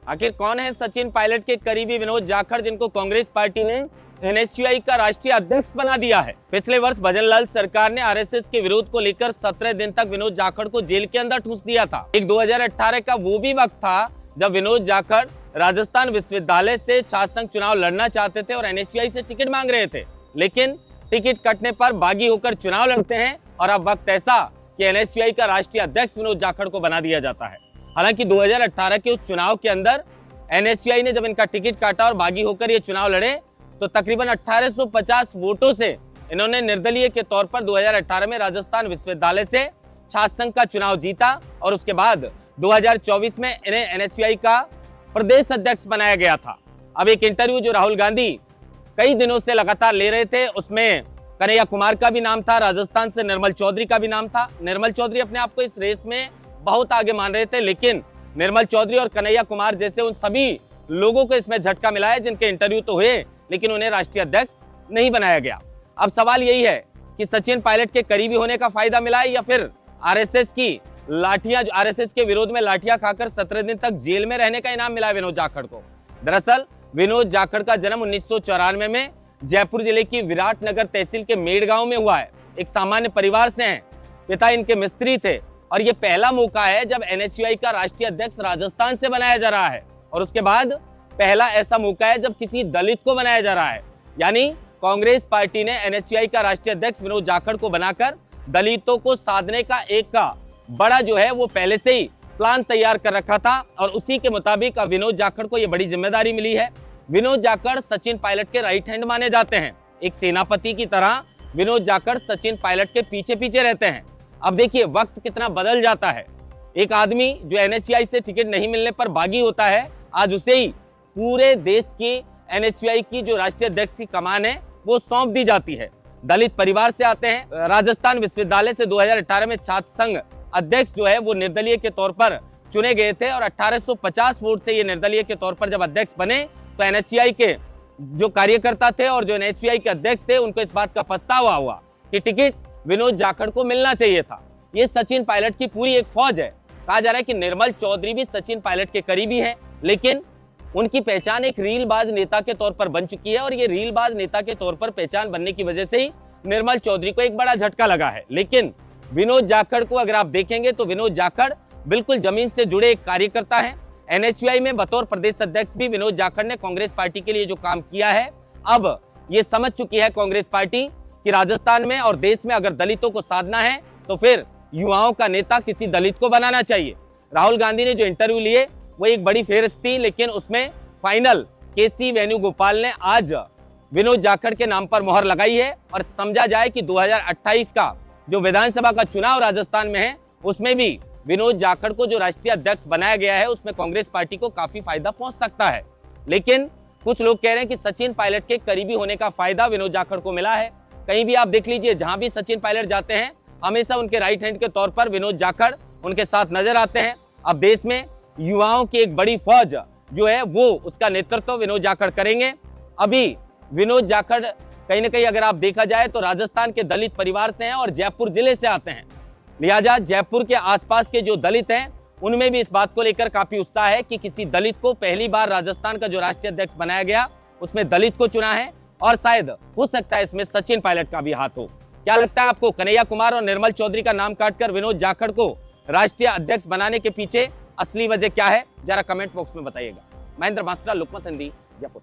आखिर कौन है सचिन पायलट के करीबी विनोद जाखड़, जिनको कांग्रेस पार्टी ने एनएसयूआई का राष्ट्रीय अध्यक्ष बना दिया है? पिछले वर्ष भजनलाल सरकार ने आरएसएस के विरोध को लेकर 17 दिन तक विनोद जाखड़ को जेल के अंदर ठूंस दिया था। एक 2018 का वो भी वक्त था जब विनोद जाखड़ राजस्थान विश्वविद्यालय से छात्र संघ चुनाव लड़ना चाहते थे और एनएसयूआई से टिकट मांग रहे थे, लेकिन टिकट कटने पर बागी होकर चुनाव लड़ते हैं और अब वक्त ऐसा कि एनएसयूआई का राष्ट्रीय अध्यक्ष विनोद जाखड़ को बना दिया जाता है। हालांकि 2018 के उस चुनाव के अंदर एनएसयूआई ने जब इनका टिकट काटा और बागी होकर ये चुनाव लड़े तो तकरीबन 1850 वोटों से इन्होंने निर्दलीय के तौर पर 2018 में राजस्थान विश्वविद्यालय से छात्र संघ का चुनाव जीता और उसके बाद 2024 में इन्हें एनएसयूआई का प्रदेश अध्यक्ष बनाया गया था। अब एक इंटरव्यू जो राहुल गांधी कई दिनों से लगातार ले रहे थे, उसमें कन्हैया कुमार का भी नाम था, राजस्थान से निर्मल चौधरी का भी नाम था। निर्मल चौधरी अपने आप को इस रेस में बहुत आगे मान रहे थे, लेकिन निर्मल चौधरी और कन्हैया कुमार जैसे उन सभी लोगों को इसमें झटका मिला है जिनके इंटरव्यू तो हुए लेकिन उन्हें राष्ट्रीय अध्यक्ष नहीं बनाया गया। अब सवाल यही है कि सचिन पायलट के करीबी होने का फायदा मिला है या फिर आरएसएस के विरोध में लाठियां खाकर 17 दिन तक जेल में रहने का इनाम मिला है विनोद जाखड़ को। दरअसल विनोद जाखड़ का जन्म 1994 में जयपुर जिले की विराटनगर तहसील के मेड़ गांव में हुआ है। एक सामान्य परिवार से हैं, पिता इनके मिस्त्री थे और ये पहला मौका है जब एनएसयूआई का राष्ट्रीय अध्यक्ष राजस्थान से बनाया जा रहा है और उसके बाद पहला ऐसा मौका है जब किसी दलित को बनाया जा रहा है। यानी कांग्रेस पार्टी ने एनएसयूआई का राष्ट्रीय अध्यक्ष विनोद जाखड़ को बनाकर दलितों को साधने का एक का बड़ा जो है वो पहले से ही प्लान तैयार कर रखा था और उसी के मुताबिक अब विनोद जाखड़ को यह बड़ी जिम्मेदारी मिली है। विनोद जाखड़ सचिन पायलट के राइट हैंड माने जाते हैं। एक सेनापति की तरह विनोद जाखड़ सचिन पायलट के पीछे पीछे रहते हैं। अब देखिए वक्त कितना बदल जाता है। एक आदमी जो एनएसयूआई से टिकट नहीं मिलने पर बागी होता है, आज उसे ही पूरे देश की एनएसयूआई की जो राष्ट्रीय अध्यक्ष की कमान है वो सौंप दी जाती है। दलित परिवार से आते हैं, राजस्थान विश्वविद्यालय से 2018 में छात्र संघ अध्यक्ष जो है वो निर्दलीय के तौर पर चुने गए थे और 1850 वोट से ये निर्दलीय के तौर पर जब अध्यक्ष बने तो एनएसयूआई के जो कार्यकर्ता थे और जो एनएसयूआई के अध्यक्ष थे उनको इस बात का पछतावा हुआ कि टिकट विनोद जाखड़ को मिलना चाहिए था। ये सचिन पायलट की पूरी एक फौज है। कहा जा रहा है कि निर्मल चौधरी भी सचिन पायलट के करीबी हैं, लेकिन उनकी पहचान एक रीलबाज नेता के तौर पर बन चुकी है और ये रीलबाज नेता के तौर पर पहचान बनने की वजह से ही निर्मल चौधरी को एक बड़ा झटका लगा है। लेकिन विनोद जाखड़ को अगर आप देखेंगे तो विनोद जाखड़ बिल्कुल जमीन से जुड़े एक कार्यकर्ता हैं। एनएसयूआई में बतौर प्रदेश अध्यक्ष भी विनोद जाखड़ ने कांग्रेस पार्टी के लिए जो काम किया है, अब ये समझ चुकी है कांग्रेस पार्टी कि राजस्थान में और देश में अगर दलितों को साधना है तो फिर युवाओं का नेता किसी दलित को बनाना चाहिए। राहुल गांधी ने जो इंटरव्यू लिए वो एक बड़ी फेहरिस्त थी, लेकिन उसमें फाइनल केसी वेणुगोपाल ने आज विनोद जाखड़ के नाम पर मोहर लगाई है और समझा जाए कि 2028 का जो विधानसभा का चुनाव राजस्थान में है उसमें भी विनोद जाखड़ को जो राष्ट्रीय अध्यक्ष बनाया गया है उसमें कांग्रेस पार्टी को काफी फायदा पहुंच सकता है। लेकिन कुछ लोग कह रहे हैं कि सचिन पायलट के करीबी होने का फायदा विनोद जाखड़ को मिला है। कहीं भी आप देख लीजिए, जहां भी सचिन पायलट जाते हैं हमेशा उनके राइट हैंड के तौर पर विनोद जाखड़ उनके साथ नजर आते हैं। अब देश में युवाओं की एक बड़ी फौज जो है वो उसका नेतृत्व विनोद जाखड़ करेंगे। अभी विनोद जाखड़ कहीं ना कहीं अगर आप देखा जाए तो राजस्थान के दलित परिवार से हैं और जयपुर जिले से आते हैं, लिहाजा जयपुर के आसपास के जो दलित हैं उनमें भी इस बात को लेकर काफी उत्साह है कि किसी दलित को पहली बार राजस्थान का जो राष्ट्रीय अध्यक्ष बनाया गया उसमें दलित को चुना है और शायद हो सकता है इसमें सचिन पायलट का भी हाथ हो। क्या लगता है आपको, कन्हैया कुमार और निर्मल चौधरी का नाम काटकर विनोद जाखड़ को राष्ट्रीय अध्यक्ष बनाने के पीछे असली वजह क्या है? जरा कमेंट बॉक्स में बताइएगा। महेंद्र भास्करा, लोकमत हिंदी, जयपुर।